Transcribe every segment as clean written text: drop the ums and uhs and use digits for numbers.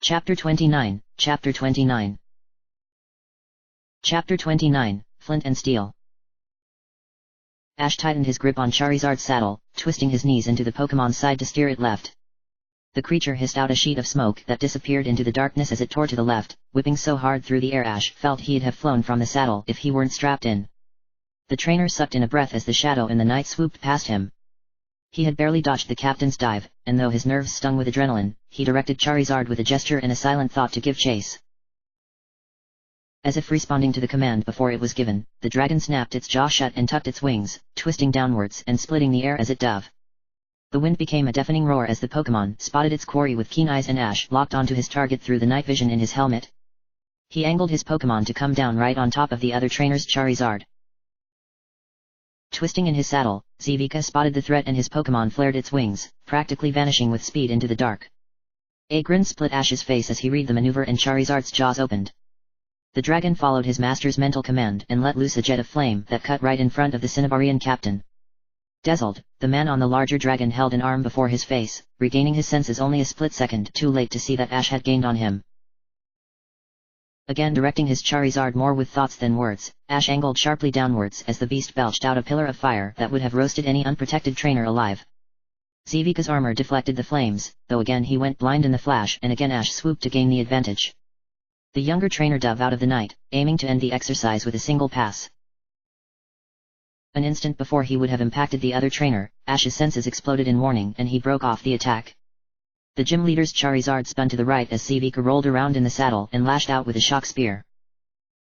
Chapter 29, Chapter 29. Chapter 29, Flint and Steel. Ash tightened his grip on Charizard's saddle, twisting his knees into the Pokemon's side to steer it left. The creature hissed out a sheet of smoke that disappeared into the darkness as it tore to the left, whipping so hard through the air Ash felt he'd have flown from the saddle if he weren't strapped in. The trainer sucked in a breath as the shadow in the night swooped past him. He had barely dodged the captain's dive, and though his nerves stung with adrenaline, he directed Charizard with a gesture and a silent thought to give chase. As if responding to the command before it was given, the dragon snapped its jaw shut and tucked its wings, twisting downwards and splitting the air as it dove. The wind became a deafening roar as the Pokémon spotted its quarry with keen eyes, and Ash locked onto his target through the night vision in his helmet. He angled his Pokémon to come down right on top of the other trainer's Charizard. Twisting in his saddle, Zivika spotted the threat and his Pokémon flared its wings, practically vanishing with speed into the dark. A grin split Ash's face as he read the maneuver and Charizard's jaws opened. The dragon followed his master's mental command and let loose a jet of flame that cut right in front of the Cinnabarian captain. Dazzled, the man on the larger dragon held an arm before his face, regaining his senses only a split second too late to see that Ash had gained on him. Again directing his Charizard more with thoughts than words, Ash angled sharply downwards as the beast belched out a pillar of fire that would have roasted any unprotected trainer alive. Zivika's armor deflected the flames, though again he went blind in the flash and again Ash swooped to gain the advantage. The younger trainer dove out of the night, aiming to end the exercise with a single pass. An instant before he would have impacted the other trainer, Ash's senses exploded in warning and he broke off the attack. The gym leader's Charizard spun to the right as Zivika rolled around in the saddle and lashed out with a shock spear.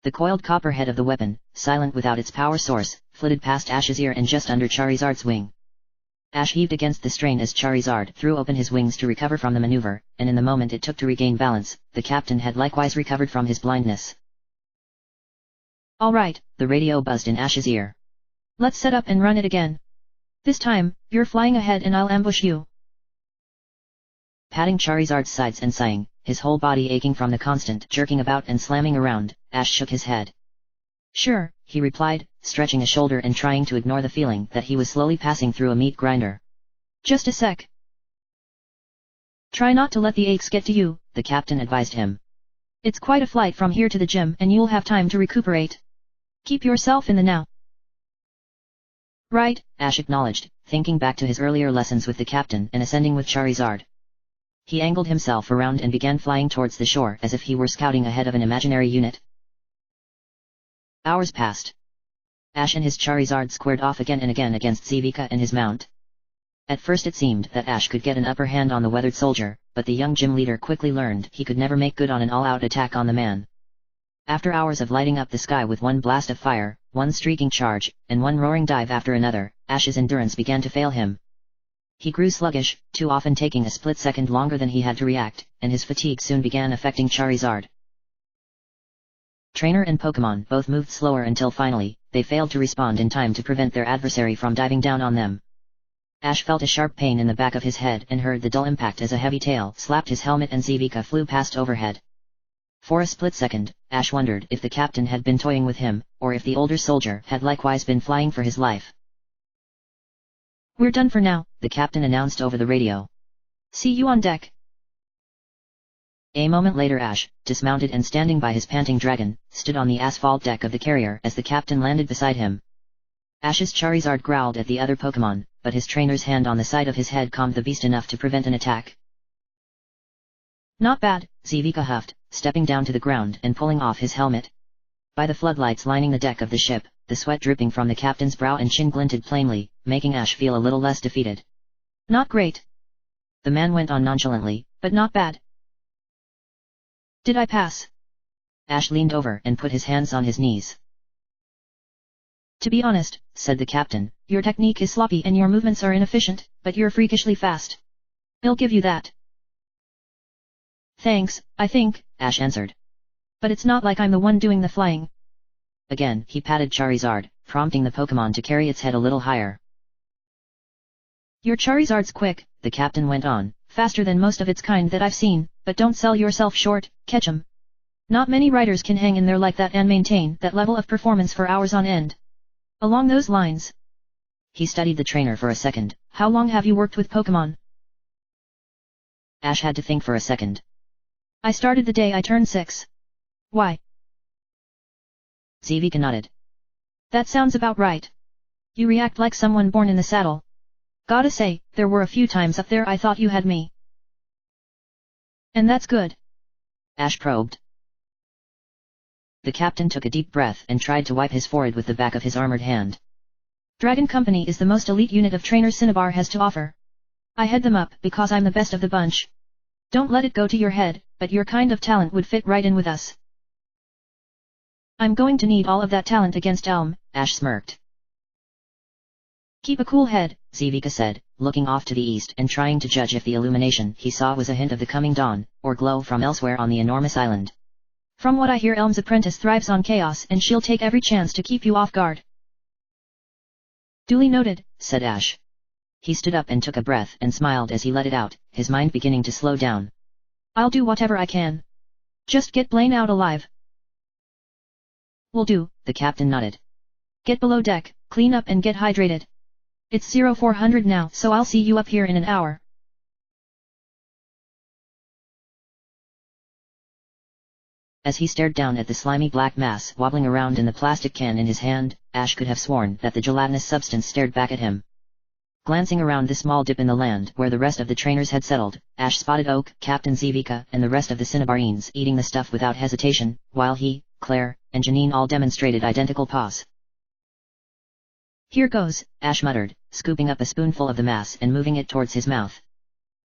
The coiled copper head of the weapon, silent without its power source, flitted past Ash's ear and just under Charizard's wing. Ash heaved against the strain as Charizard threw open his wings to recover from the maneuver, and in the moment it took to regain balance, the captain had likewise recovered from his blindness. "All right," the radio buzzed in Ash's ear. "Let's set up and run it again. This time, you're flying ahead and I'll ambush you." Patting Charizard's sides and sighing, his whole body aching from the constant jerking about and slamming around, Ash shook his head. "Sure," he replied, stretching a shoulder and trying to ignore the feeling that he was slowly passing through a meat grinder. "Just a sec. Try not to let the aches get to you," the captain advised him. "It's quite a flight from here to the gym and you'll have time to recuperate. Keep yourself in the now." "Right," Ash acknowledged, thinking back to his earlier lessons with the captain and ascending with Charizard. He angled himself around and began flying towards the shore as if he were scouting ahead of an imaginary unit. Hours passed. Ash and his Charizard squared off again and again against Zivika and his mount. At first it seemed that Ash could get an upper hand on the weathered soldier, but the young gym leader quickly learned he could never make good on an all-out attack on the man. After hours of lighting up the sky with one blast of fire, one streaking charge, and one roaring dive after another, Ash's endurance began to fail him. He grew sluggish, too often taking a split second longer than he had to react, and his fatigue soon began affecting Charizard. Trainer and Pokémon both moved slower until finally, they failed to respond in time to prevent their adversary from diving down on them. Ash felt a sharp pain in the back of his head and heard the dull impact as a heavy tail slapped his helmet and Zivika flew past overhead. For a split second, Ash wondered if the captain had been toying with him, or if the older soldier had likewise been flying for his life. "We're done for now," the captain announced over the radio. "See you on deck." A moment later Ash, dismounted and standing by his panting dragon, stood on the asphalt deck of the carrier as the captain landed beside him. Ash's Charizard growled at the other Pokémon, but his trainer's hand on the side of his head calmed the beast enough to prevent an attack. "Not bad," Zivika huffed, stepping down to the ground and pulling off his helmet. By the floodlights lining the deck of the ship, the sweat dripping from the captain's brow and chin glinted plainly, making Ash feel a little less defeated. "Not great," the man went on nonchalantly, "but not bad. Did I pass?" Ash leaned over and put his hands on his knees. "To be honest," said the captain, "your technique is sloppy and your movements are inefficient, but you're freakishly fast. I'll give you that." "Thanks, I think," Ash answered. "But it's not like I'm the one doing the flying." Again he patted Charizard, prompting the Pokémon to carry its head a little higher. "Your Charizard's quick," the captain went on, "faster than most of its kind that I've seen, but don't sell yourself short, catch 'em. Not many riders can hang in there like that and maintain that level of performance for hours on end. Along those lines." He studied the trainer for a second. "How long have you worked with Pokémon?" Ash had to think for a second. I started the day I turned 6. Why? Zivika nodded. That sounds about right. You react like someone born in the saddle. Gotta say, there were a few times up there I thought you had me. And that's good. Ash probed. The captain took a deep breath and tried to wipe his forehead with the back of his armored hand. Dragon Company is the most elite unit of trainers Cinnabar has to offer. I head them up because I'm the best of the bunch. Don't let it go to your head, but your kind of talent would fit right in with us. I'm going to need all of that talent against Elm, Ash smirked. Keep a cool head, Zivika said, looking off to the east and trying to judge if the illumination he saw was a hint of the coming dawn, or glow from elsewhere on the enormous island. From what I hear, Elm's apprentice thrives on chaos and she'll take every chance to keep you off guard. Duly noted, said Ash. He stood up and took a breath and smiled as he let it out, his mind beginning to slow down. I'll do whatever I can. Just get Blaine out alive. Will do, the captain nodded. Get below deck, clean up and get hydrated. It's 0400 now, so I'll see you up here in an hour. As he stared down at the slimy black mass wobbling around in the plastic can in his hand, Ash could have sworn that the gelatinous substance stared back at him. Glancing around the small dip in the land where the rest of the trainers had settled, Ash spotted Oak, Captain Zivika and the rest of the Cinnabarines eating the stuff without hesitation, while he, Claire, and Janine all demonstrated identical paws. Here goes, Ash muttered, scooping up a spoonful of the mass and moving it towards his mouth.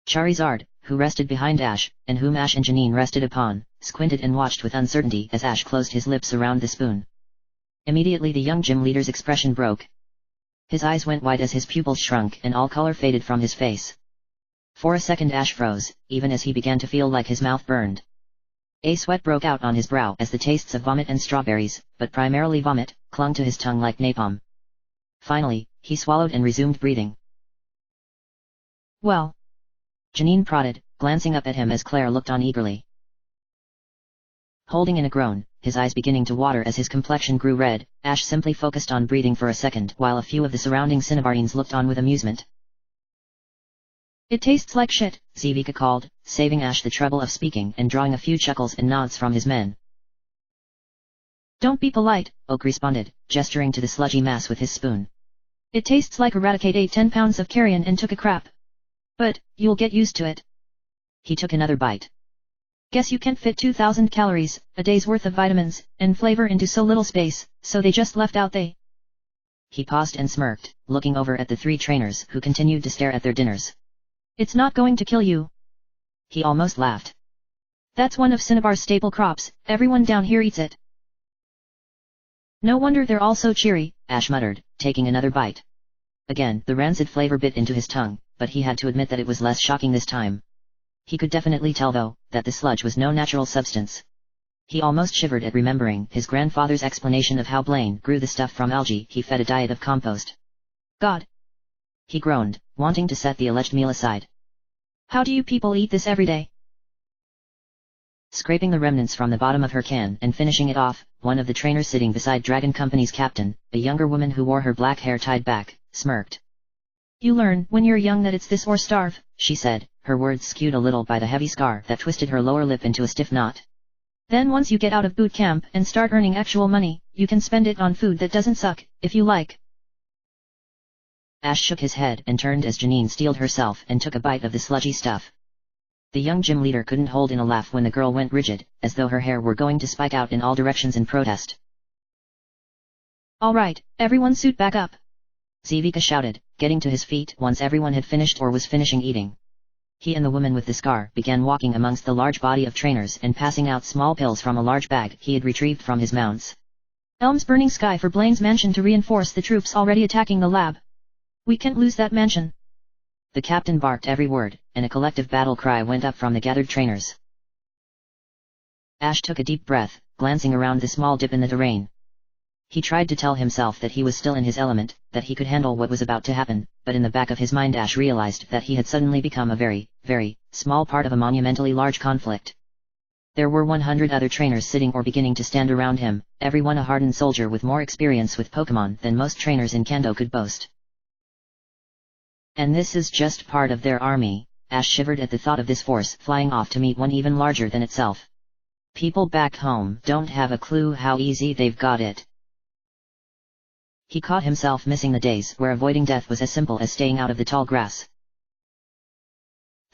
Charizard, who rested behind Ash, and whom Ash and Janine rested upon, squinted and watched with uncertainty as Ash closed his lips around the spoon. Immediately the young gym leader's expression broke. His eyes went wide as his pupils shrunk and all color faded from his face. For a second Ash froze, even as he began to feel like his mouth burned. A sweat broke out on his brow as the tastes of vomit and strawberries, but primarily vomit, clung to his tongue like napalm. Finally, he swallowed and resumed breathing. Well? Janine prodded, glancing up at him as Claire looked on eagerly. Holding in a groan, his eyes beginning to water as his complexion grew red, Ash simply focused on breathing for a second while a few of the surrounding Cinnabarines looked on with amusement. It tastes like shit, Zivika called, saving Ash the trouble of speaking and drawing a few chuckles and nods from his men. Don't be polite, Oak responded, gesturing to the sludgy mass with his spoon. It tastes like Eradicate ate 10 pounds of carrion and took a crap. But, you'll get used to it. He took another bite. Guess you can't fit 2,000 calories, a day's worth of vitamins, and flavor into so little space, so they just left out they. He paused and smirked, looking over at the three trainers who continued to stare at their dinners. It's not going to kill you. He almost laughed. That's one of Cinnabar's staple crops, everyone down here eats it. No wonder they're all so cheery, Ash muttered, taking another bite. Again, the rancid flavor bit into his tongue, but he had to admit that it was less shocking this time. He could definitely tell though, that the sludge was no natural substance. He almost shivered at remembering his grandfather's explanation of how Blaine grew the stuff from algae he fed a diet of compost. God! He groaned, wanting to set the alleged meal aside. How do you people eat this every day? Scraping the remnants from the bottom of her can and finishing it off, one of the trainers sitting beside Dragon Company's captain, a younger woman who wore her black hair tied back, smirked. You learn when you're young that it's this or starve, she said, her words skewed a little by the heavy scar that twisted her lower lip into a stiff knot. Then once you get out of boot camp and start earning actual money, you can spend it on food that doesn't suck, if you like. Ash shook his head and turned as Janine steeled herself and took a bite of the sludgy stuff. The young gym leader couldn't hold in a laugh when the girl went rigid, as though her hair were going to spike out in all directions in protest. All right, everyone suit back up. Zivika shouted, getting to his feet once everyone had finished or was finishing eating. He and the woman with the scar began walking amongst the large body of trainers and passing out small pills from a large bag he had retrieved from his mounts. Elm's burning sky for Blaine's mansion to reinforce the troops already attacking the lab. We can't lose that mansion. The captain barked every word, and a collective battle cry went up from the gathered trainers. Ash took a deep breath, glancing around the small dip in the terrain. He tried to tell himself that he was still in his element, that he could handle what was about to happen, but in the back of his mind Ash realized that he had suddenly become a very, very, small part of a monumentally large conflict. There were 100 other trainers sitting or beginning to stand around him, everyone a hardened soldier with more experience with Pokemon than most trainers in Kanto could boast. And this is just part of their army, Ash shivered at the thought of this force flying off to meet one even larger than itself. People back home don't have a clue how easy they've got it. He caught himself missing the days where avoiding death was as simple as staying out of the tall grass.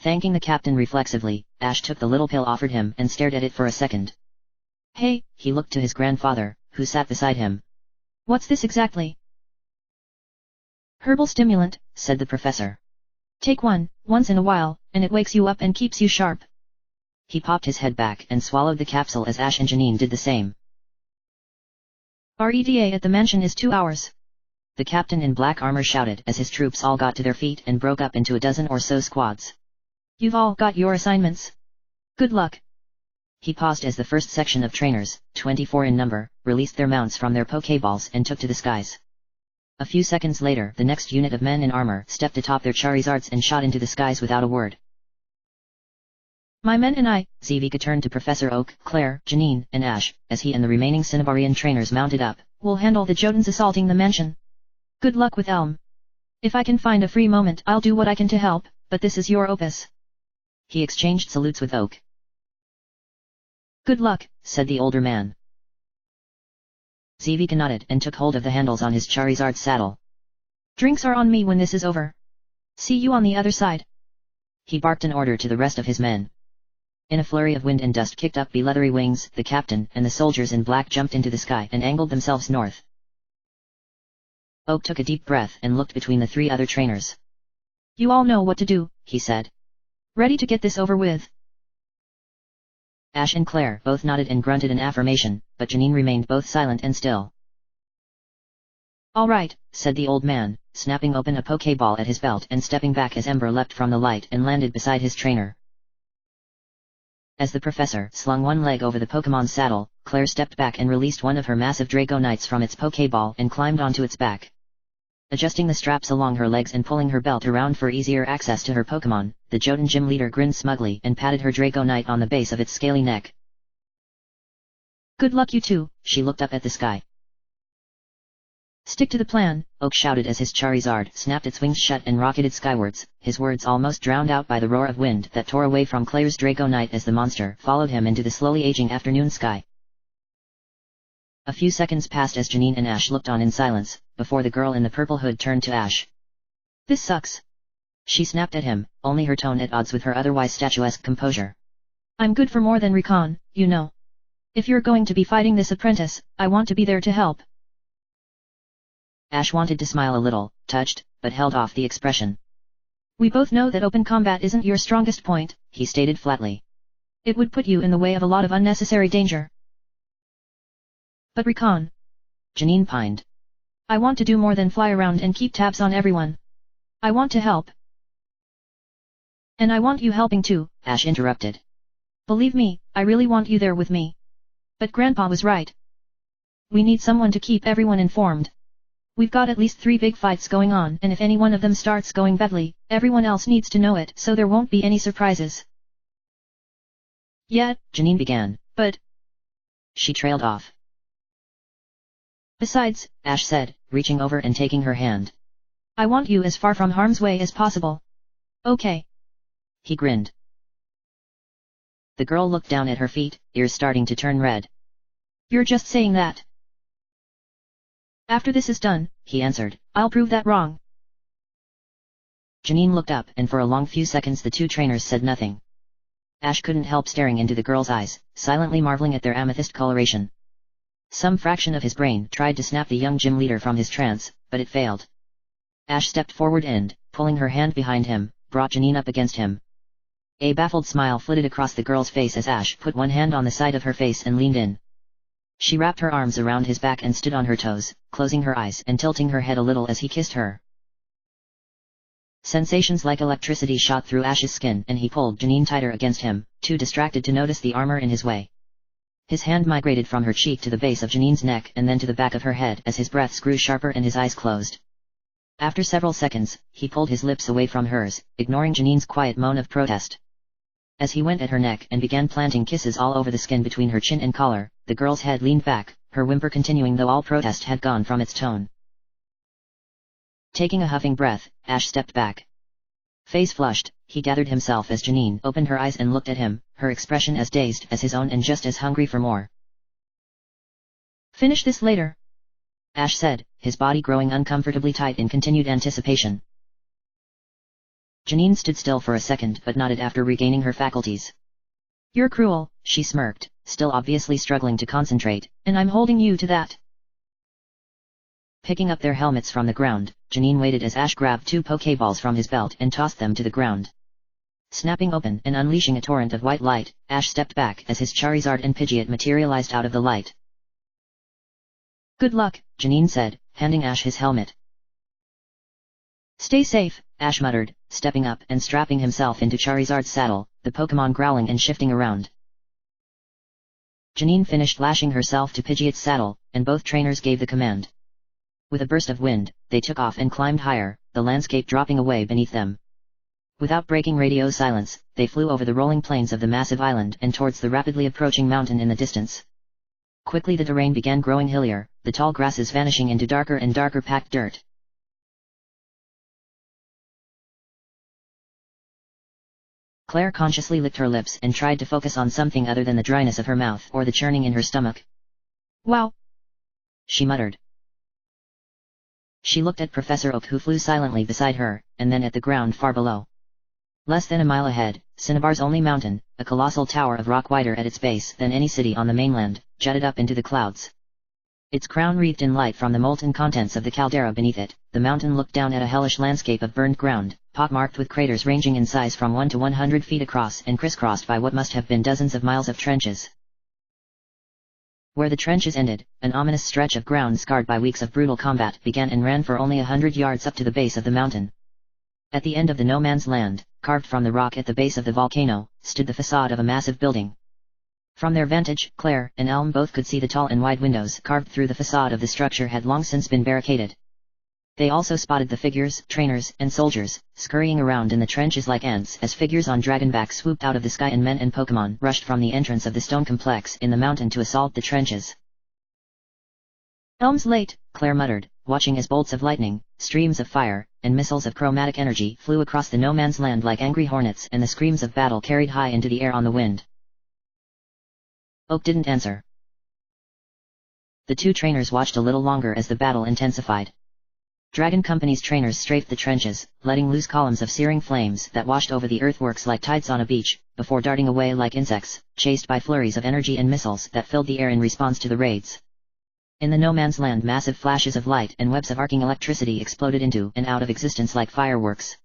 Thanking the captain reflexively, Ash took the little pill offered him and stared at it for a second. Hey, he looked to his grandfather, who sat beside him. What's this exactly? Herbal stimulant, said the professor. Take one, once in a while, and it wakes you up and keeps you sharp. He popped his head back and swallowed the capsule as Ash and Janine did the same. Our ETA at the mansion is 2 hours. The captain in black armor shouted as his troops all got to their feet and broke up into a dozen or so squads. You've all got your assignments. Good luck. He paused as the first section of trainers, 24 in number, released their mounts from their Pokeballs and took to the skies. A few seconds later, the next unit of men in armor stepped atop their Charizards and shot into the skies without a word. My men and I, Zivika turned to Professor Oak, Claire, Janine, and Ash, as he and the remaining Cinnabarian trainers mounted up. Will handle the Jotuns assaulting the mansion. Good luck with Elm. If I can find a free moment I'll do what I can to help, but this is your opus. He exchanged salutes with Oak. Good luck, said the older man. Zivika nodded and took hold of the handles on his Charizard's saddle. Drinks are on me when this is over. See you on the other side. He barked an order to the rest of his men. In a flurry of wind and dust kicked up by leathery wings, the captain and the soldiers in black jumped into the sky and angled themselves north. Oak took a deep breath and looked between the 3 other trainers. You all know what to do, he said. Ready to get this over with. Ash and Claire both nodded and grunted an affirmation, but Janine remained both silent and still. All right, said the old man, snapping open a Pokeball at his belt and stepping back as Ember leapt from the light and landed beside his trainer. As the professor slung one leg over the Pokemon's saddle, Claire stepped back and released one of her massive Draconites from its Pokeball and climbed onto its back. Adjusting the straps along her legs and pulling her belt around for easier access to her Pokemon, the Jotun gym leader grinned smugly and patted her Draconite on the base of its scaly neck. Good luck you two, she looked up at the sky. Stick to the plan, Oak shouted as his Charizard snapped its wings shut and rocketed skywards, his words almost drowned out by the roar of wind that tore away from Claire's Draconite as the monster followed him into the slowly aging afternoon sky. A few seconds passed as Janine and Ash looked on in silence, before the girl in the purple hood turned to Ash. This sucks. She snapped at him, only her tone at odds with her otherwise statuesque composure. I'm good for more than recon, you know. If you're going to be fighting this apprentice, I want to be there to help. Ash wanted to smile a little, touched, but held off the expression. We both know that open combat isn't your strongest point, he stated flatly. It would put you in the way of a lot of unnecessary danger. But recon. Janine pined. I want to do more than fly around and keep tabs on everyone. I want to help. And I want you helping too, Ash interrupted. Believe me, I really want you there with me. But Grandpa was right. We need someone to keep everyone informed. We've got at least 3 big fights going on, and if any one of them starts going badly, everyone else needs to know it so there won't be any surprises. Yeah, Janine began, but... She trailed off. Besides, Ash said, reaching over and taking her hand. I want you as far from harm's way as possible. Okay. He grinned. The girl looked down at her feet, ears starting to turn red. You're just saying that. After this is done, he answered, I'll prove that wrong. Janine looked up and for a long few seconds the 2 trainers said nothing. Ash couldn't help staring into the girl's eyes, silently marveling at their amethyst coloration. Some fraction of his brain tried to snap the young gym leader from his trance, but it failed. Ash stepped forward and, pulling her hand behind him, brought Janine up against him. A baffled smile flitted across the girl's face as Ash put one hand on the side of her face and leaned in. She wrapped her arms around his back and stood on her toes, closing her eyes and tilting her head a little as he kissed her. Sensations like electricity shot through Ash's skin and he pulled Janine tighter against him, too distracted to notice the armor in his way. His hand migrated from her cheek to the base of Janine's neck and then to the back of her head as his breaths grew sharper and his eyes closed. After several seconds, he pulled his lips away from hers, ignoring Janine's quiet moan of protest. As he went at her neck and began planting kisses all over the skin between her chin and collar, the girl's head leaned back, her whimper continuing though all protest had gone from its tone. Taking a huffing breath, Ash stepped back. Face flushed, He gathered himself as Janine opened her eyes and looked at him, her expression as dazed as his own and just as hungry for more. Finish this later, Ash said, his body growing uncomfortably tight in continued anticipation. Janine stood still for a second but nodded after regaining her faculties. You're cruel, she smirked, still obviously struggling to concentrate, and I'm holding you to that. Picking up their helmets from the ground, Janine waited as Ash grabbed 2 Pokeballs from his belt and tossed them to the ground. Snapping open and unleashing a torrent of white light, Ash stepped back as his Charizard and Pidgeot materialized out of the light. Good luck, Janine said, handing Ash his helmet. Stay safe, Ash muttered, stepping up and strapping himself into Charizard's saddle, the Pokémon growling and shifting around. Janine finished lashing herself to Pidgeot's saddle, and both trainers gave the command. With a burst of wind, they took off and climbed higher, the landscape dropping away beneath them. Without breaking radio silence, they flew over the rolling plains of the massive island and towards the rapidly approaching mountain in the distance. Quickly the terrain began growing hillier, the tall grasses vanishing into darker and darker packed dirt. Claire consciously licked her lips and tried to focus on something other than the dryness of her mouth or the churning in her stomach. Wow! She muttered. She looked at Professor Oak who flew silently beside her, and then at the ground far below. Less than a mile ahead, Cinnabar's only mountain, a colossal tower of rock wider at its base than any city on the mainland, jutted up into the clouds. Its crown wreathed in light from the molten contents of the caldera beneath it, the mountain looked down at a hellish landscape of burned ground, pock-marked with craters ranging in size from 1 to 100 feet across and crisscrossed by what must have been dozens of miles of trenches. Where the trenches ended, an ominous stretch of ground scarred by weeks of brutal combat began and ran for only 100 yards up to the base of the mountain. At the end of the no man's land, carved from the rock at the base of the volcano, stood the facade of a massive building. From their vantage, Claire and Elm both could see the tall and wide windows carved through the facade of the structure had long since been barricaded. They also spotted the figures, trainers, and soldiers, scurrying around in the trenches like ants as figures on dragonback swooped out of the sky and men and Pokémon rushed from the entrance of the stone complex in the mountain to assault the trenches. Elm's late, Claire muttered, watching as bolts of lightning, streams of fire, and missiles of chromatic energy flew across the no man's land like angry hornets and the screams of battle carried high into the air on the wind. Oak didn't answer. The 2 trainers watched a little longer as the battle intensified. Dragon Company's trainers strafed the trenches, letting loose columns of searing flames that washed over the earthworks like tides on a beach, before darting away like insects, chased by flurries of energy and missiles that filled the air in response to the raids. In the no man's land, massive flashes of light and webs of arcing electricity exploded into and out of existence like fireworks.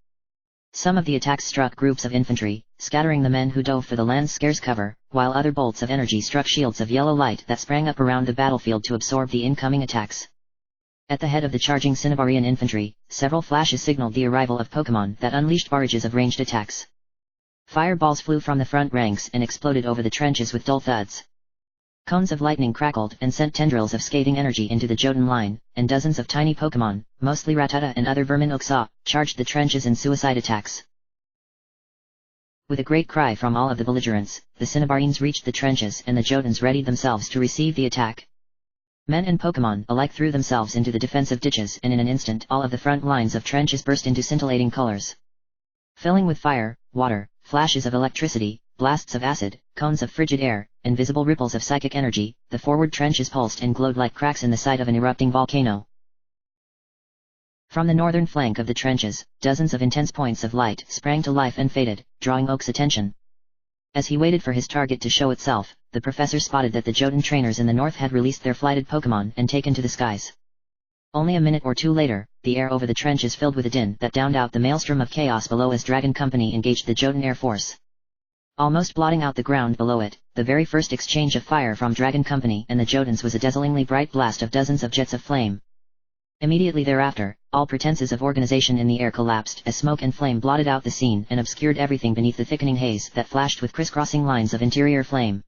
Some of the attacks struck groups of infantry, scattering the men who dove for the land's scarce cover, while other bolts of energy struck shields of yellow light that sprang up around the battlefield to absorb the incoming attacks. At the head of the charging Cinnabarian infantry, several flashes signaled the arrival of Pokémon that unleashed barrages of ranged attacks. Fireballs flew from the front ranks and exploded over the trenches with dull thuds. Cones of lightning crackled and sent tendrils of scathing energy into the Jotun line, and dozens of tiny Pokémon, mostly Rattata and other vermin Oxaw, charged the trenches in suicide attacks. With a great cry from all of the belligerents, the Cinnabarians reached the trenches and the Jotuns readied themselves to receive the attack. Men and Pokémon alike threw themselves into the defensive ditches and in an instant all of the front lines of trenches burst into scintillating colors. Filling with fire, water, flashes of electricity, blasts of acid, cones of frigid air, and visible ripples of psychic energy, the forward trenches pulsed and glowed like cracks in the side of an erupting volcano. From the northern flank of the trenches, dozens of intense points of light sprang to life and faded, drawing Oak's attention. As he waited for his target to show itself, the professor spotted that the Jotun trainers in the north had released their flighted Pokémon and taken to the skies. Only a minute or two later, the air over the trenches filled with a din that drowned out the maelstrom of chaos below as Dragon Company engaged the Jotun Air Force. Almost blotting out the ground below it, the very first exchange of fire from Dragon Company and the Jotuns was a dazzlingly bright blast of dozens of jets of flame. Immediately thereafter, all pretenses of organization in the air collapsed as smoke and flame blotted out the scene and obscured everything beneath the thickening haze that flashed with crisscrossing lines of interior flame.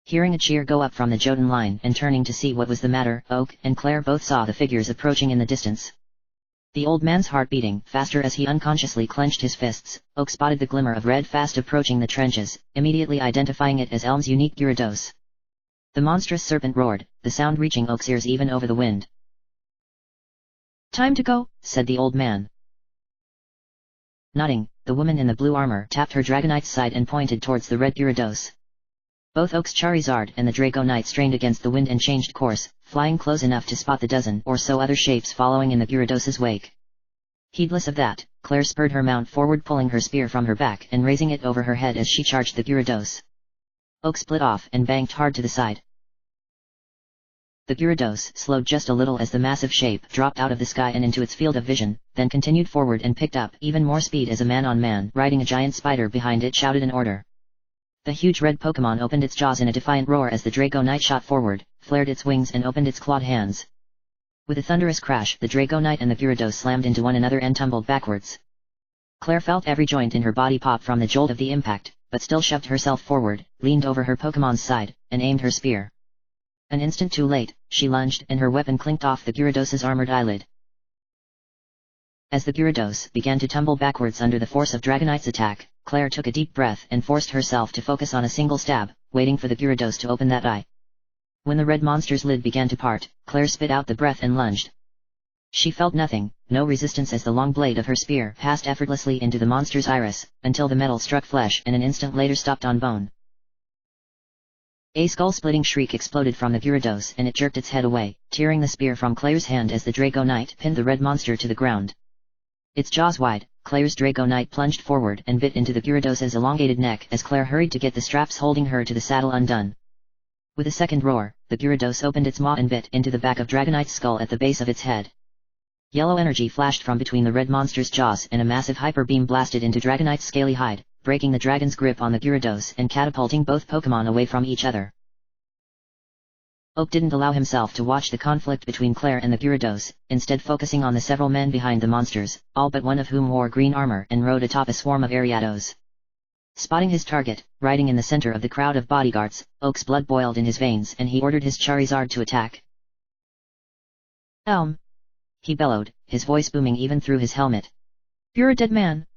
Hearing a cheer go up from the Jotun line and turning to see what was the matter, Oak and Claire both saw the figures approaching in the distance. The old man's heart beating faster as he unconsciously clenched his fists, Oak spotted the glimmer of red fast approaching the trenches, immediately identifying it as Elm's unique Gyarados. The monstrous serpent roared, the sound reaching Oak's ears even over the wind. "Time to go," said the old man. Nodding, the woman in the blue armor tapped her Dragonite's side and pointed towards the red Gyarados. Both Oak's Charizard and the Draco Knight strained against the wind and changed course, flying close enough to spot the dozen or so other shapes following in the Gyarados' wake. Heedless of that, Claire spurred her mount forward, pulling her spear from her back and raising it over her head as she charged the Gyarados. Oak split off and banked hard to the side. The Gyarados slowed just a little as the massive shape dropped out of the sky and into its field of vision, then continued forward and picked up even more speed as a man-on-man riding a giant spider behind it shouted an order. The huge red Pokémon opened its jaws in a defiant roar as the Draco Knight shot forward, flared its wings and opened its clawed hands. With a thunderous crash, the Draco Knight and the Gyarados slammed into one another and tumbled backwards. Claire felt every joint in her body pop from the jolt of the impact, but still shoved herself forward, leaned over her Pokémon's side, and aimed her spear. An instant too late, she lunged and her weapon clinked off the Gyarados' armored eyelid. As the Gyarados began to tumble backwards under the force of Dragonite's attack, Claire took a deep breath and forced herself to focus on a single stab, waiting for the Gyarados to open that eye. When the red monster's lid began to part, Claire spit out the breath and lunged. She felt nothing, no resistance as the long blade of her spear passed effortlessly into the monster's iris, until the metal struck flesh and an instant later stopped on bone. A skull-splitting shriek exploded from the Gyarados and it jerked its head away, tearing the spear from Claire's hand as the Draco Knight pinned the red monster to the ground. Its jaws wide, Claire's Draco Knight plunged forward and bit into the Gyarados' elongated neck as Claire hurried to get the straps holding her to the saddle undone. With a second roar, the Gyarados opened its maw and bit into the back of Dragonite's skull at the base of its head. Yellow energy flashed from between the red monster's jaws and a massive hyper beam blasted into Dragonite's scaly hide, breaking the dragon's grip on the Gyarados and catapulting both Pokémon away from each other. Oak didn't allow himself to watch the conflict between Claire and the Gyarados, instead focusing on the several men behind the monsters, all but one of whom wore green armor and rode atop a swarm of Ariados. Spotting his target, riding in the center of the crowd of bodyguards, Oak's blood boiled in his veins and he ordered his Charizard to attack. Elm! He bellowed, his voice booming even through his helmet. You're a dead man!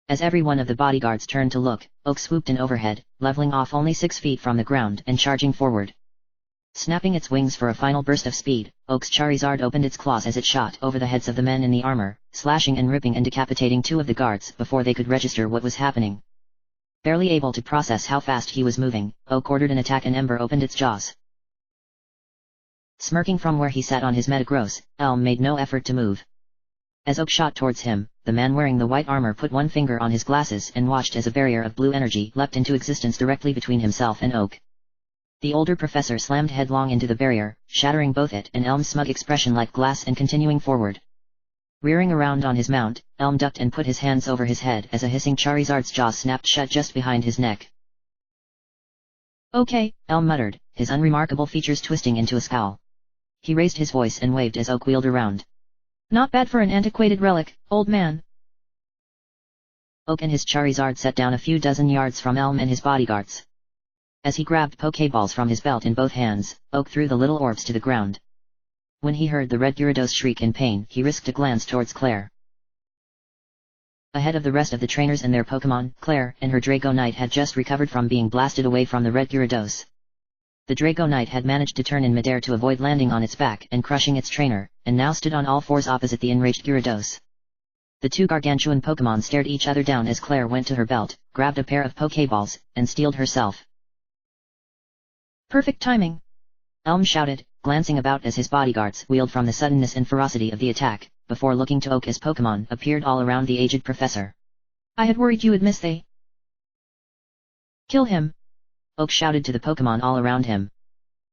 As every one of the bodyguards turned to look, Oak swooped in overhead, leveling off only 6 feet from the ground and charging forward. Snapping its wings for a final burst of speed, Oak's Charizard opened its claws as it shot over the heads of the men in the armor, slashing and ripping and decapitating 2 of the guards before they could register what was happening. Barely able to process how fast he was moving, Oak ordered an attack and Ember opened its jaws. Smirking from where he sat on his Metagross, Elm made no effort to move. As Oak shot towards him, the man wearing the white armor put one finger on his glasses and watched as a barrier of blue energy leapt into existence directly between himself and Oak. The older professor slammed headlong into the barrier, shattering both it and Elm's smug expression like glass and continuing forward. Rearing around on his mount, Elm ducked and put his hands over his head as a hissing Charizard's jaw snapped shut just behind his neck. Okay, Elm muttered, his unremarkable features twisting into a scowl. He raised his voice and waved as Oak wheeled around. Not bad for an antiquated relic, old man. Oak and his Charizard set down a few dozen yards from Elm and his bodyguards. As he grabbed Pokeballs from his belt in both hands, Oak threw the little orbs to the ground. When he heard the red Gyarados shriek in pain, he risked a glance towards Claire. Ahead of the rest of the trainers and their Pokémon, Claire and her Draco Knight had just recovered from being blasted away from the red Gyarados. The Draco Knight had managed to turn in midair to avoid landing on its back and crushing its trainer, and now stood on all fours opposite the enraged Gyarados. The 2 gargantuan Pokémon stared each other down as Claire went to her belt, grabbed a pair of Pokeballs, and steeled herself. Perfect timing! Elm shouted, glancing about as his bodyguards wheeled from the suddenness and ferocity of the attack, before looking to Oak as Pokémon appeared all around the aged professor. I had worried you would miss they. Kill him! Oak shouted to the Pokémon all around him.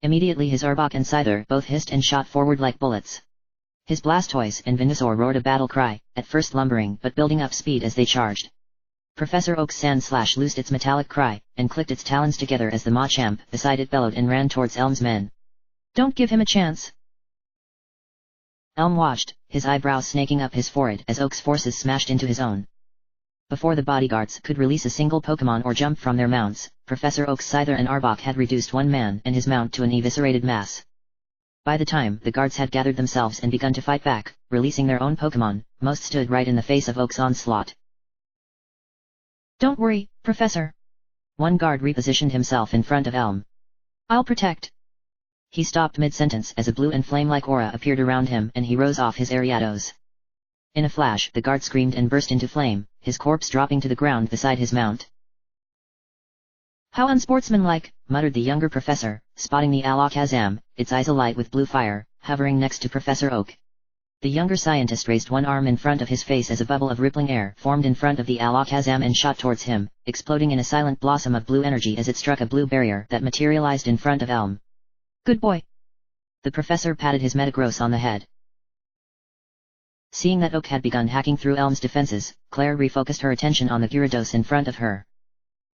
Immediately his Arbok and Scyther both hissed and shot forward like bullets. His Blastoise and Venusaur roared a battle cry, at first lumbering but building up speed as they charged. Professor Oak's Sandslash loosed its metallic cry, and clicked its talons together as the Machamp beside it bellowed and ran towards Elm's men. Don't give him a chance! Elm watched, his eyebrows snaking up his forehead as Oak's forces smashed into his own. Before the bodyguards could release a single Pokémon or jump from their mounts, Professor Oak's Scyther and Arbok had reduced one man and his mount to an eviscerated mass. By the time the guards had gathered themselves and begun to fight back, releasing their own Pokémon, most stood right in the face of Oak's onslaught. Don't worry, Professor. One guard repositioned himself in front of Elm. I'll protect. He stopped mid-sentence as a blue and flame-like aura appeared around him and he rose off his Ariados. In a flash, the guard screamed and burst into flame, his corpse dropping to the ground beside his mount. How unsportsmanlike, muttered the younger professor, spotting the Alakazam, its eyes alight with blue fire, hovering next to Professor Oak. The younger scientist raised one arm in front of his face as a bubble of rippling air formed in front of the Alakazam and shot towards him, exploding in a silent blossom of blue energy as it struck a blue barrier that materialized in front of Elm. Good boy. The professor patted his Metagross on the head. Seeing that Oak had begun hacking through Elm's defenses, Claire refocused her attention on the Gyarados in front of her.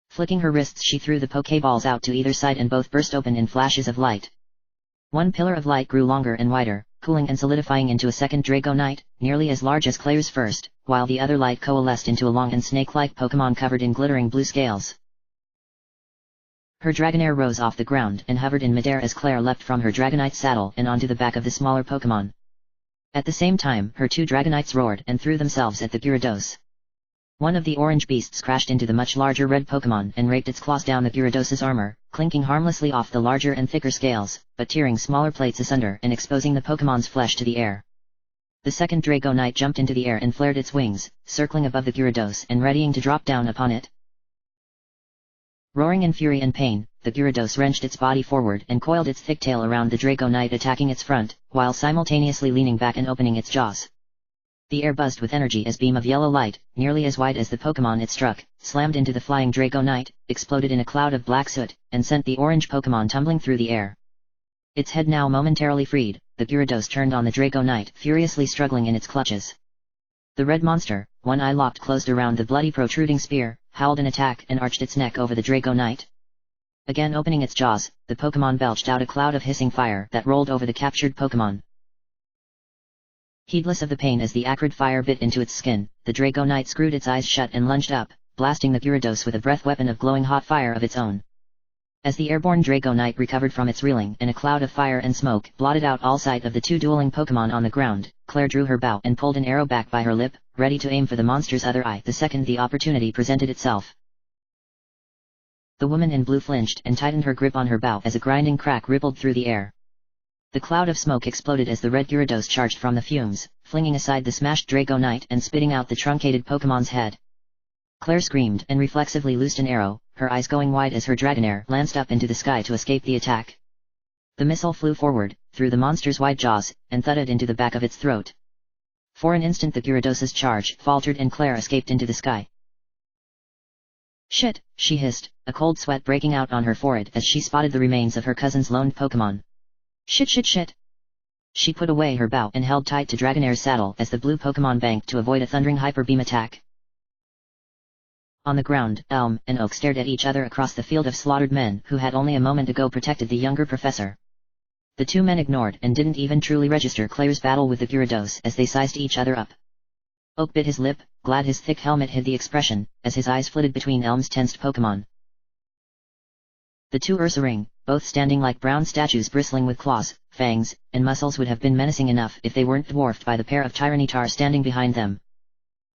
Flicking her wrists, she threw the Pokeballs out to either side and both burst open in flashes of light. One pillar of light grew longer and wider, cooling and solidifying into a second Dragonite, nearly as large as Claire's first, while the other light coalesced into a long and snake-like Pokemon covered in glittering blue scales. Her Dragonair rose off the ground and hovered in midair as Claire leapt from her Dragonite saddle and onto the back of the smaller Pokemon. At the same time, her two Dragonites roared and threw themselves at the Gyarados. One of the orange beasts crashed into the much larger red Pokemon and raked its claws down the Gyarados' armor, clinking harmlessly off the larger and thicker scales, but tearing smaller plates asunder and exposing the Pokemon's flesh to the air. The second Dragonite jumped into the air and flared its wings, circling above the Gyarados and readying to drop down upon it. Roaring in fury and pain, the Gyarados wrenched its body forward and coiled its thick tail around the Dragonite, attacking its front, while simultaneously leaning back and opening its jaws. The air buzzed with energy as beam of yellow light, nearly as wide as the Pokemon it struck, slammed into the flying Dragonite, exploded in a cloud of black soot, and sent the orange Pokemon tumbling through the air. Its head now momentarily freed, the Gyarados turned on the Dragonite, furiously struggling in its clutches. The red monster, one eye locked closed around the bloody protruding spear, howled an attack and arched its neck over the Dragonite. Again opening its jaws, the Pokemon belched out a cloud of hissing fire that rolled over the captured Pokemon. Heedless of the pain as the acrid fire bit into its skin, the Dragonite screwed its eyes shut and lunged up, blasting the Gyarados with a breath weapon of glowing hot fire of its own. As the airborne Dragonite recovered from its reeling and a cloud of fire and smoke blotted out all sight of the two dueling Pokemon on the ground, Claire drew her bow and pulled an arrow back by her lip, ready to aim for the monster's other eye the second the opportunity presented itself. The woman in blue flinched and tightened her grip on her bow as a grinding crack rippled through the air. The cloud of smoke exploded as the red Gyarados charged from the fumes, flinging aside the smashed Dragonite and spitting out the truncated Pokemon's head. Claire screamed and reflexively loosed an arrow, her eyes going wide as her Dragonair lanced up into the sky to escape the attack. The missile flew forward, through the monster's wide jaws, and thudded into the back of its throat. For an instant the Gyarados' charge faltered and Claire escaped into the sky. Shit, she hissed, a cold sweat breaking out on her forehead as she spotted the remains of her cousin's lone Pokemon. Shit. She put away her bow and held tight to Dragonair's saddle as the blue Pokemon banked to avoid a thundering Hyper Beam attack. On the ground, Elm and Oak stared at each other across the field of slaughtered men who had only a moment ago protected the younger professor. The two men ignored and didn't even truly register Claire's battle with the Gyarados as they sized each other up. Oak bit his lip, glad his thick helmet hid the expression, as his eyes flitted between Elm's tensed Pokemon. The two Ursaring, both standing like brown statues bristling with claws, fangs, and muscles, would have been menacing enough if they weren't dwarfed by the pair of Tyranitar standing behind them.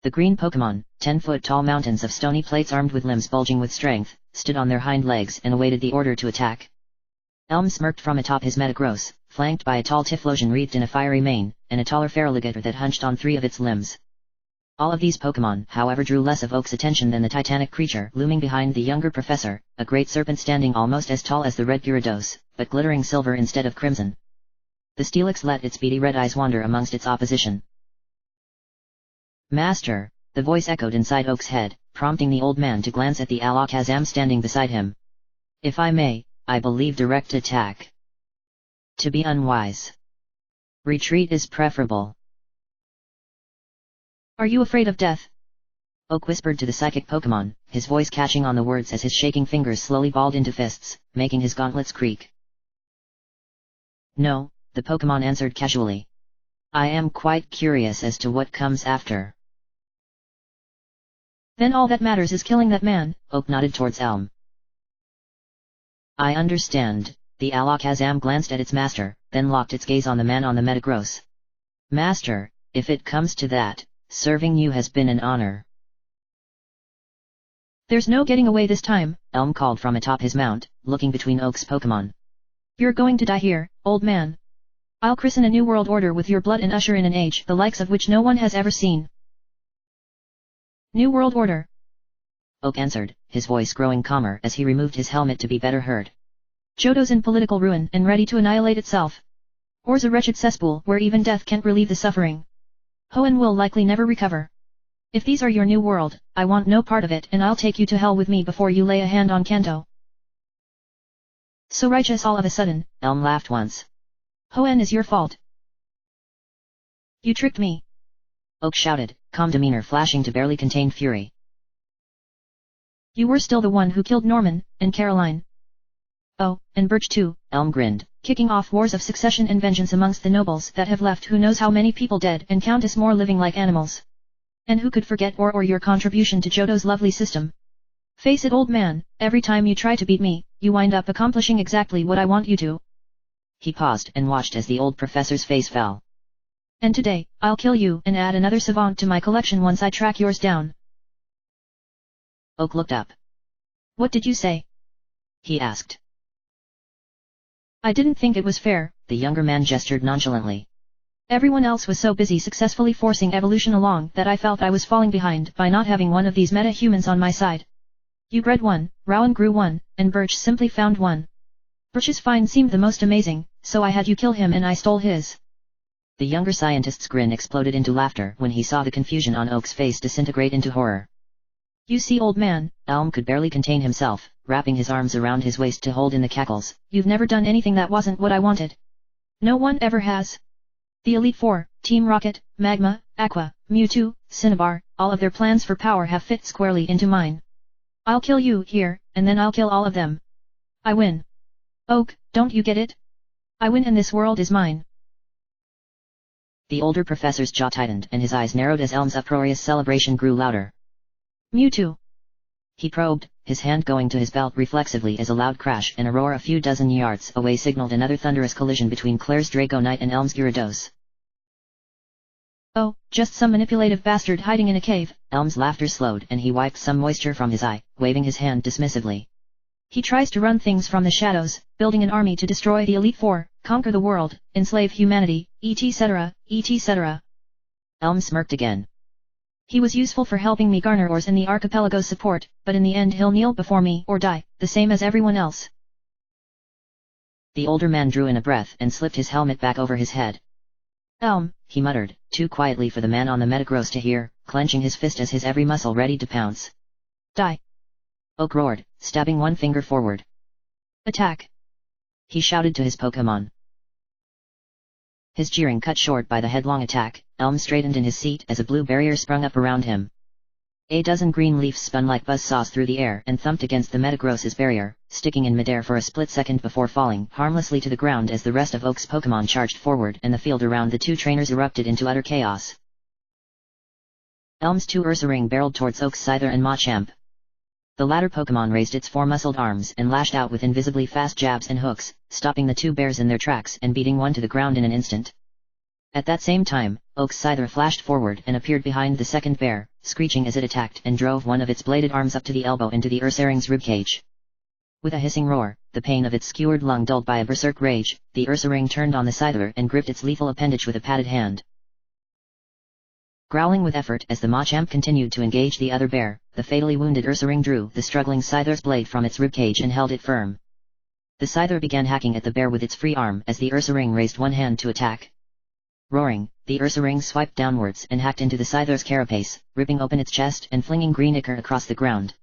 The green Pokemon, 10-foot-tall mountains of stony plates armed with limbs bulging with strength, stood on their hind legs and awaited the order to attack. Elm smirked from atop his Metagross, flanked by a tall Typhlosion wreathed in a fiery mane, and a taller Feraligatr that hunched on 3 of its limbs. All of these Pokemon, however, drew less of Oak's attention than the titanic creature looming behind the younger professor, a great serpent standing almost as tall as the red Gyarados, but glittering silver instead of crimson. The Steelix let its beady red eyes wander amongst its opposition. "Master," the voice echoed inside Oak's head, prompting the old man to glance at the Alakazam standing beside him. "If I may, I believe direct attack to be unwise. Retreat is preferable." "Are you afraid of death?" Oak whispered to the psychic Pokemon, his voice catching on the words as his shaking fingers slowly balled into fists, making his gauntlets creak. "No," the Pokemon answered casually. "I am quite curious as to what comes after." "Then all that matters is killing that man," Oak nodded towards Elm. "I understand." The Alakazam glanced at its master, then locked its gaze on the man on the Metagross. "Master, if it comes to that, serving you has been an honor." "There's no getting away this time," Elm called from atop his mount, looking between Oak's Pokemon. "You're going to die here, old man." I'll christen a new world order with your blood and usher in an age the likes of which no one has ever seen. New world order. Oak answered, his voice growing calmer as he removed his helmet to be better heard. Johto's in political ruin and ready to annihilate itself. Or's a wretched cesspool where even death can't relieve the suffering. Hoenn will likely never recover. If these are your new world, I want no part of it and I'll take you to hell with me before you lay a hand on Kanto. So righteous all of a sudden, Elm laughed once. Hoenn is your fault. You tricked me. Oak shouted, calm demeanor flashing to barely contain fury. You were still the one who killed Norman, and Caroline. Oh, and Birch too, Elm grinned. Kicking off wars of succession and vengeance amongst the nobles that have left who knows how many people dead and countless more living like animals. And who could forget or your contribution to Johto's lovely system? Face it, old man, every time you try to beat me, you wind up accomplishing exactly what I want you to. He paused and watched as the old professor's face fell. And today, I'll kill you and add another savant to my collection once I track yours down. Oak looked up. What did you say? He asked. I didn't think it was fair, the younger man gestured nonchalantly. Everyone else was so busy successfully forcing evolution along that I felt I was falling behind by not having one of these meta-humans on my side. You bred one, Rowan grew one, and Birch simply found one. Birch's find seemed the most amazing, so I had you kill him and I stole his. The younger scientist's grin exploded into laughter when he saw the confusion on Oak's face disintegrate into horror. You see, old man, Elm could barely contain himself, wrapping his arms around his waist to hold in the cackles. You've never done anything that wasn't what I wanted. No one ever has. The Elite Four, Team Rocket, Magma, Aqua, Mewtwo, Cinnabar, all of their plans for power have fit squarely into mine. I'll kill you here, and then I'll kill all of them. I win. Oak, don't you get it? I win and this world is mine. The older professor's jaw tightened and his eyes narrowed as Elm's uproarious celebration grew louder. Mewtwo. He probed, his hand going to his belt reflexively as a loud crash and a roar a few dozen yards away signaled another thunderous collision between Claire's Dragonite and Elm's Gyarados. Oh, just some manipulative bastard hiding in a cave. Elm's laughter slowed and he wiped some moisture from his eye, waving his hand dismissively. He tries to run things from the shadows, building an army to destroy the Elite Four, conquer the world, enslave humanity, etc., etc. Elm smirked again. He was useful for helping me garner ores in the archipelago's support, but in the end he'll kneel before me or die, the same as everyone else. The older man drew in a breath and slipped his helmet back over his head. Elm, he muttered, too quietly for the man on the Metagross to hear, clenching his fist as his every muscle ready to pounce. Die. Oak roared, stabbing one finger forward. Attack. He shouted to his Pokémon. His jeering cut short by the headlong attack. Elm straightened in his seat as a blue barrier sprung up around him. A dozen green leaves spun like buzzsaws through the air and thumped against the Metagross's barrier, sticking in midair for a split second before falling harmlessly to the ground as the rest of Oak's Pokémon charged forward and the field around the two trainers erupted into utter chaos. Elm's two Ursaring barreled towards Oak's Scyther and Machamp. The latter Pokémon raised its four-muscled arms and lashed out with invisibly fast jabs and hooks, stopping the two bears in their tracks and beating one to the ground in an instant. At that same time, Oak's Scyther flashed forward and appeared behind the second bear, screeching as it attacked and drove one of its bladed arms up to the elbow into the Ursaring's ribcage. With a hissing roar, the pain of its skewered lung dulled by a berserk rage, the Ursaring turned on the Scyther and gripped its lethal appendage with a padded hand. Growling with effort as the Machamp continued to engage the other bear, the fatally wounded Ursaring drew the struggling Scyther's blade from its ribcage and held it firm. The Scyther began hacking at the bear with its free arm as the Ursaring raised one hand to attack. Roaring, the Ursaring swiped downwards and hacked into the Scyther's carapace, ripping open its chest and flinging green ichor across the ground.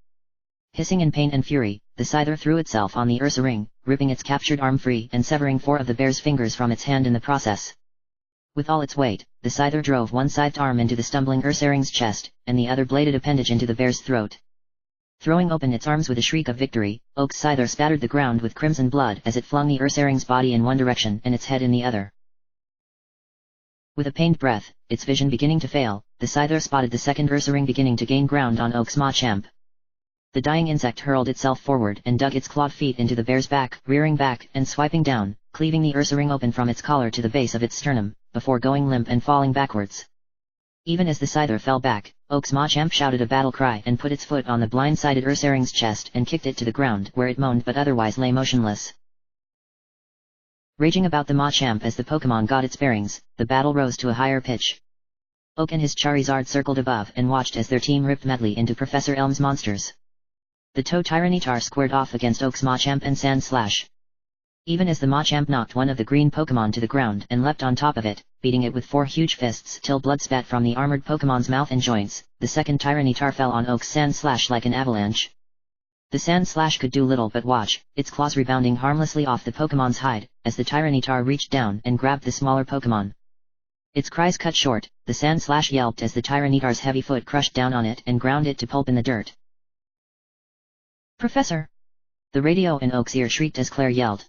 Hissing in pain and fury, the Scyther threw itself on the Ursaring, ripping its captured arm free and severing four of the bear's fingers from its hand in the process. With all its weight, the Scyther drove one scythed arm into the stumbling Ursaring's chest, and the other bladed appendage into the bear's throat. Throwing open its arms with a shriek of victory, Oak's Scyther spattered the ground with crimson blood as it flung the Ursaring's body in one direction and its head in the other. With a pained breath, its vision beginning to fail, the Scyther spotted the second Ursaring beginning to gain ground on Oak's Machamp. The dying insect hurled itself forward and dug its clawed feet into the bear's back, rearing back and swiping down, cleaving the Ursaring open from its collar to the base of its sternum, before going limp and falling backwards. Even as the Scyther fell back, Oak's Machamp shouted a battle cry and put its foot on the blind-sided Ursaring's chest and kicked it to the ground where it moaned but otherwise lay motionless. Raging about the Machamp as the Pokémon got its bearings, the battle rose to a higher pitch. Oak and his Charizard circled above and watched as their team ripped madly into Professor Elm's monsters. The Toad Tyranitar squared off against Oak's Machamp and Sand Slash. Even as the Machamp knocked one of the green Pokémon to the ground and leapt on top of it, beating it with 4 huge fists till blood spat from the armored Pokémon's mouth and joints, the second Tyranitar fell on Oak's Sand Slash like an avalanche. The Sand Slash could do little but watch, its claws rebounding harmlessly off the Pokémon's hide, as the Tyranitar reached down and grabbed the smaller Pokémon. Its cries cut short, the Sand Slash yelped as the Tyranitar's heavy foot crushed down on it and ground it to pulp in the dirt. Professor! The radio in Oak's ear shrieked as Claire yelled.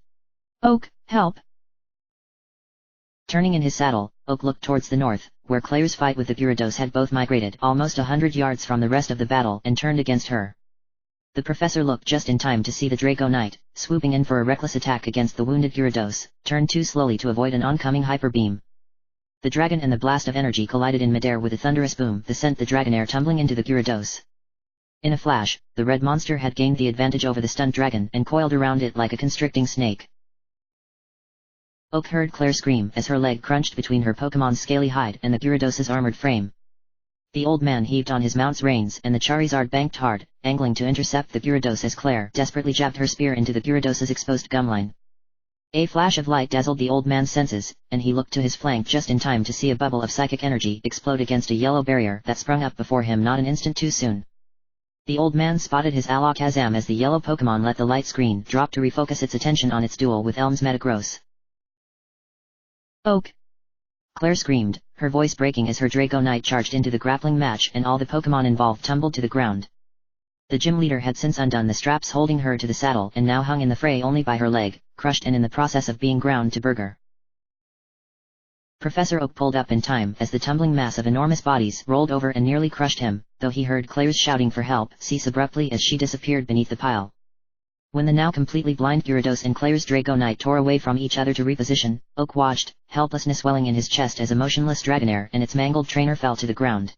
Oak, help! Turning in his saddle, Oak looked towards the north, where Claire's fight with the Gyarados had both migrated almost 100 yards from the rest of the battle and turned against her. The professor looked just in time to see the Draco Knight, swooping in for a reckless attack against the wounded Gyarados, turn too slowly to avoid an oncoming hyper beam. The dragon and the blast of energy collided in midair with a thunderous boom that sent the Dragonair tumbling into the Gyarados. In a flash, the red monster had gained the advantage over the stunned dragon and coiled around it like a constricting snake. Oak heard Claire scream as her leg crunched between her Pokémon's scaly hide and the Gyarados' armored frame. The old man heaved on his mount's reins and the Charizard banked hard, angling to intercept the Gyarados as Claire desperately jabbed her spear into the Gyarados' exposed gumline. A flash of light dazzled the old man's senses, and he looked to his flank just in time to see a bubble of psychic energy explode against a yellow barrier that sprung up before him not an instant too soon. The old man spotted his Alakazam as the yellow Pokémon let the light screen drop to refocus its attention on its duel with Elm's Metagross. Oak! Claire screamed, her voice breaking as her Draco Knight charged into the grappling match and all the Pokémon involved tumbled to the ground. The gym leader had since undone the straps holding her to the saddle and now hung in the fray only by her leg, crushed and in the process of being ground to burger. Professor Oak pulled up in time as the tumbling mass of enormous bodies rolled over and nearly crushed him, though he heard Claire's shouting for help cease abruptly as she disappeared beneath the pile. When the now completely blind Gyarados and Claire's Draco Knight tore away from each other to reposition, Oak watched, helplessness welling in his chest as a motionless Dragonair and its mangled trainer fell to the ground.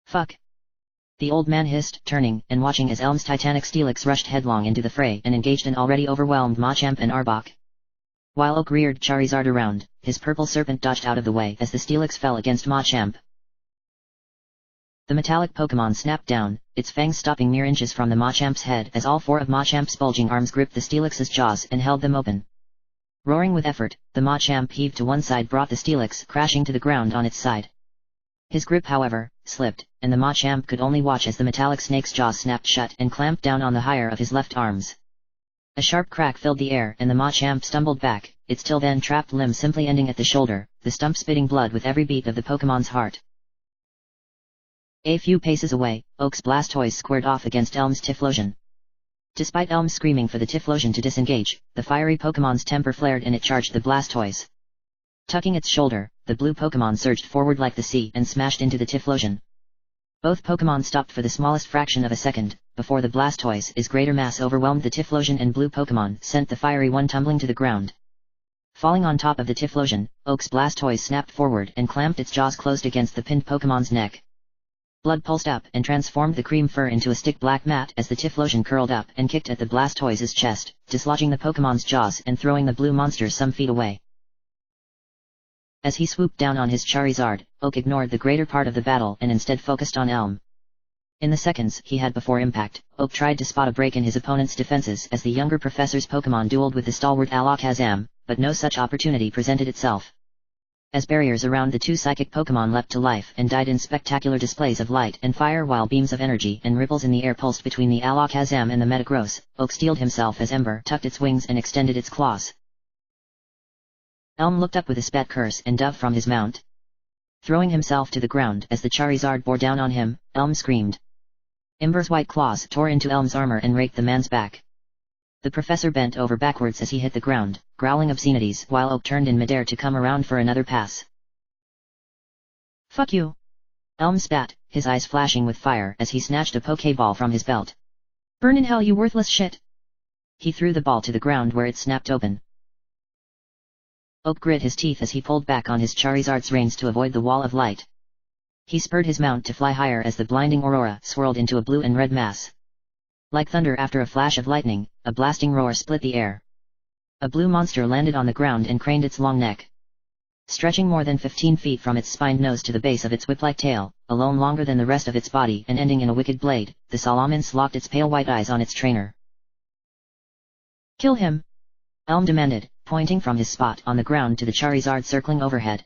Fuck! The old man hissed, turning and watching as Elm's Titanic Steelix rushed headlong into the fray and engaged an already overwhelmed Machamp and Arbok. While Oak reared Charizard around, his purple serpent dodged out of the way as the Steelix fell against Machamp. The metallic Pokémon snapped down, its fangs stopping mere inches from the Machamp's head as all 4 of Machamp's bulging arms gripped the Steelix's jaws and held them open. Roaring with effort, the Machamp heaved to one side brought the Steelix crashing to the ground on its side. His grip however, slipped, and the Machamp could only watch as the metallic snake's jaws snapped shut and clamped down on the higher of his left arms. A sharp crack filled the air and the Machamp stumbled back, its till then trapped limb simply ending at the shoulder, the stump spitting blood with every beat of the Pokémon's heart. A few paces away, Oak's Blastoise squared off against Elm's Typhlosion. Despite Elm screaming for the Typhlosion to disengage, the fiery Pokémon's temper flared and it charged the Blastoise. Tucking its shoulder, the blue Pokémon surged forward like the sea and smashed into the Typhlosion. Both Pokémon stopped for the smallest fraction of a second, before the Blastoise's greater mass overwhelmed the Typhlosion and blue Pokémon sent the fiery one tumbling to the ground. Falling on top of the Typhlosion, Oak's Blastoise snapped forward and clamped its jaws closed against the pinned Pokémon's neck. Blood pulsed up and transformed the cream fur into a stick-black mat as the Typhlosion curled up and kicked at the Blastoise's chest, dislodging the Pokémon's jaws and throwing the blue monster some feet away. As he swooped down on his Charizard, Oak ignored the greater part of the battle and instead focused on Elm. In the seconds he had before impact, Oak tried to spot a break in his opponent's defenses as the younger professor's Pokémon dueled with the stalwart Alakazam, but no such opportunity presented itself. As barriers around the 2 psychic Pokémon leapt to life and died in spectacular displays of light and fire while beams of energy and ripples in the air pulsed between the Alakazam and the Metagross, Oak steeled himself as Ember tucked its wings and extended its claws. Elm looked up with a spat curse and dove from his mount. Throwing himself to the ground as the Charizard bore down on him, Elm screamed. Ember's white claws tore into Elm's armor and raked the man's back. The professor bent over backwards as he hit the ground, growling obscenities while Oak turned in midair to come around for another pass. Fuck you! Elm spat, his eyes flashing with fire as he snatched a Pokéball from his belt. Burn in hell you worthless shit! He threw the ball to the ground where it snapped open. Oak grit his teeth as he pulled back on his Charizard's reins to avoid the wall of light. He spurred his mount to fly higher as the blinding aurora swirled into a blue and red mass. Like thunder after a flash of lightning, a blasting roar split the air. A blue monster landed on the ground and craned its long neck. Stretching more than 15 feet from its spined nose to the base of its whip-like tail, alone longer than the rest of its body and ending in a wicked blade, the salamence locked its pale white eyes on its trainer. Kill him! Elm demanded, pointing from his spot on the ground to the Charizard circling overhead.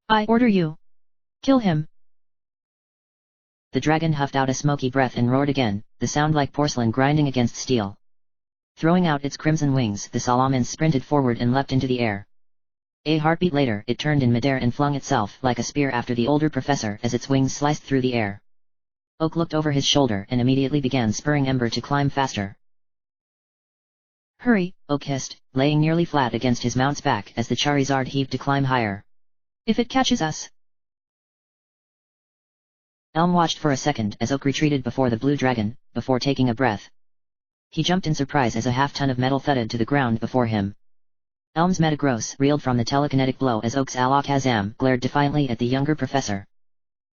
I order you! Kill him! The dragon huffed out a smoky breath and roared again, the sound like porcelain grinding against steel. Throwing out its crimson wings, the salamence sprinted forward and leapt into the air. A heartbeat later, it turned in midair and flung itself like a spear after the older professor as its wings sliced through the air. Oak looked over his shoulder and immediately began spurring Ember to climb faster. Hurry, Oak hissed, laying nearly flat against his mount's back as the Charizard heaved to climb higher. If it catches us. Elm watched for a second as Oak retreated before the blue dragon, before taking a breath. He jumped in surprise as a half-ton of metal thudded to the ground before him. Elm's Metagross reeled from the telekinetic blow as Oak's Alakazam glared defiantly at the younger professor.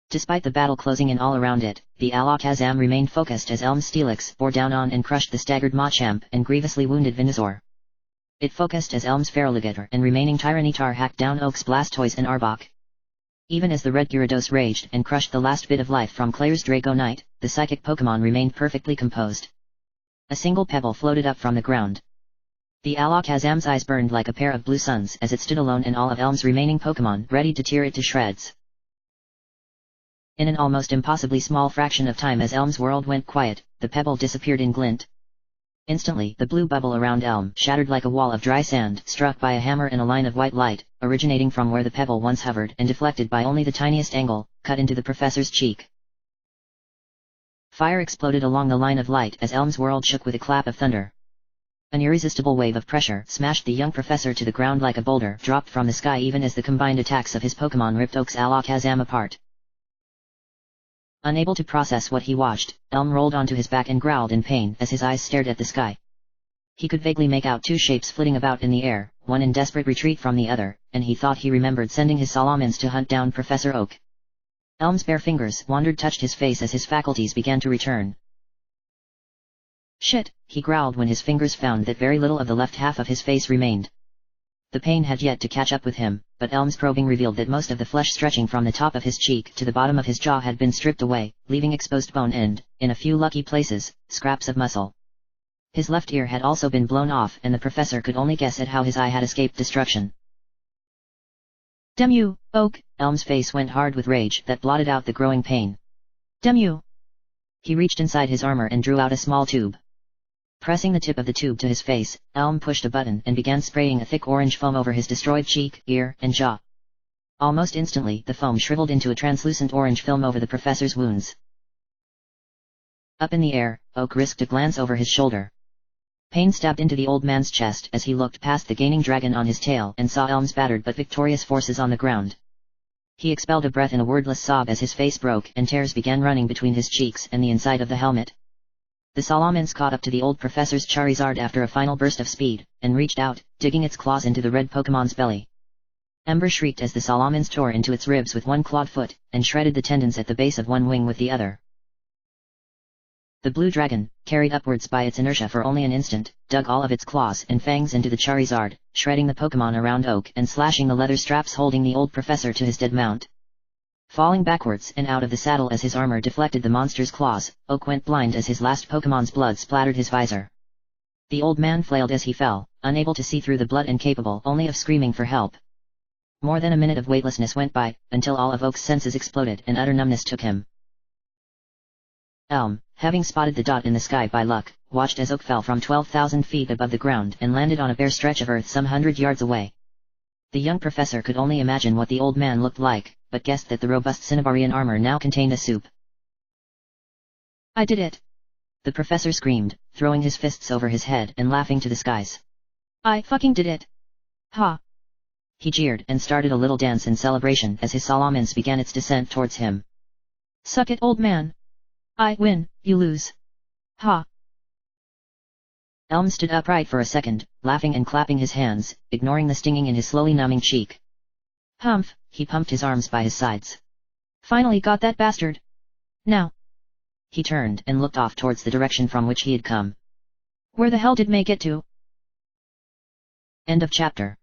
Despite the battle closing in all around it, the Alakazam remained focused as Elm's Steelix bore down on and crushed the staggered Machamp and grievously wounded Venusaur. It focused as Elm's Feraligatr and remaining Tyranitar hacked down Oak's Blastoise and Arbok. Even as the red Gyarados raged and crushed the last bit of life from Claire's Dragonite, the psychic Pokémon remained perfectly composed. A single pebble floated up from the ground. The Alakazam's eyes burned like a pair of blue suns as it stood alone in all of Elm's remaining Pokémon ready to tear it to shreds. In an almost impossibly small fraction of time as Elm's world went quiet, the pebble disappeared in glint. Instantly, the blue bubble around Elm shattered like a wall of dry sand struck by a hammer in a line of white light, originating from where the pebble once hovered and deflected by only the tiniest angle, cut into the professor's cheek. Fire exploded along the line of light as Elm's world shook with a clap of thunder. An irresistible wave of pressure smashed the young professor to the ground like a boulder dropped from the sky even as the combined attacks of his Pokémon ripped Oak's Alakazam apart. Unable to process what he watched, Elm rolled onto his back and growled in pain as his eyes stared at the sky. He could vaguely make out two shapes flitting about in the air, one in desperate retreat from the other, and he thought he remembered sending his salamence to hunt down Professor Oak. Elm's bare fingers touched his face as his faculties began to return. Shit, he growled when his fingers found that very little of the left half of his face remained. The pain had yet to catch up with him, but Elm's probing revealed that most of the flesh stretching from the top of his cheek to the bottom of his jaw had been stripped away, leaving exposed bone and, in a few lucky places, scraps of muscle. His left ear had also been blown off and the professor could only guess at how his eye had escaped destruction. Damn you, Oak! Elm's face went hard with rage that blotted out the growing pain. Damn you! He reached inside his armor and drew out a small tube. Pressing the tip of the tube to his face, Elm pushed a button and began spraying a thick orange foam over his destroyed cheek, ear, and jaw. Almost instantly, the foam shriveled into a translucent orange film over the professor's wounds. Up in the air, Oak risked a glance over his shoulder. Pain stabbed into the old man's chest as he looked past the gaining dragon on his tail and saw Elm's battered but victorious forces on the ground. He expelled a breath in a wordless sob as his face broke and tears began running between his cheeks and the inside of the helmet. The salamence caught up to the old professor's Charizard after a final burst of speed, and reached out, digging its claws into the red Pokémon's belly. Ember shrieked as the salamence tore into its ribs with one clawed foot, and shredded the tendons at the base of one wing with the other. The blue dragon, carried upwards by its inertia for only an instant, dug all of its claws and fangs into the Charizard, shredding the Pokémon around Oak and slashing the leather straps holding the old professor to his dead mount. Falling backwards and out of the saddle as his armor deflected the monster's claws, Oak went blind as his last Pokémon's blood splattered his visor. The old man flailed as he fell, unable to see through the blood and capable only of screaming for help. More than a minute of weightlessness went by, until all of Oak's senses exploded and utter numbness took him. Elm, having spotted the dot in the sky by luck, watched as Oak fell from 12,000 feet above the ground and landed on a bare stretch of earth some 100 yards away. The young professor could only imagine what the old man looked like, but guessed that the robust Cinnabarian armor now contained a soup. I did it! The professor screamed, throwing his fists over his head and laughing to the skies. I fucking did it! Ha! He jeered and started a little dance in celebration as his salamence began its descent towards him. Suck it, old man! I win, you lose. Ha! Elm stood upright for a second, laughing and clapping his hands, ignoring the stinging in his slowly numbing cheek. Humph! He pumped his arms by his sides. Finally got that bastard! Now! He turned and looked off towards the direction from which he had come. Where the hell did May get to? End of chapter.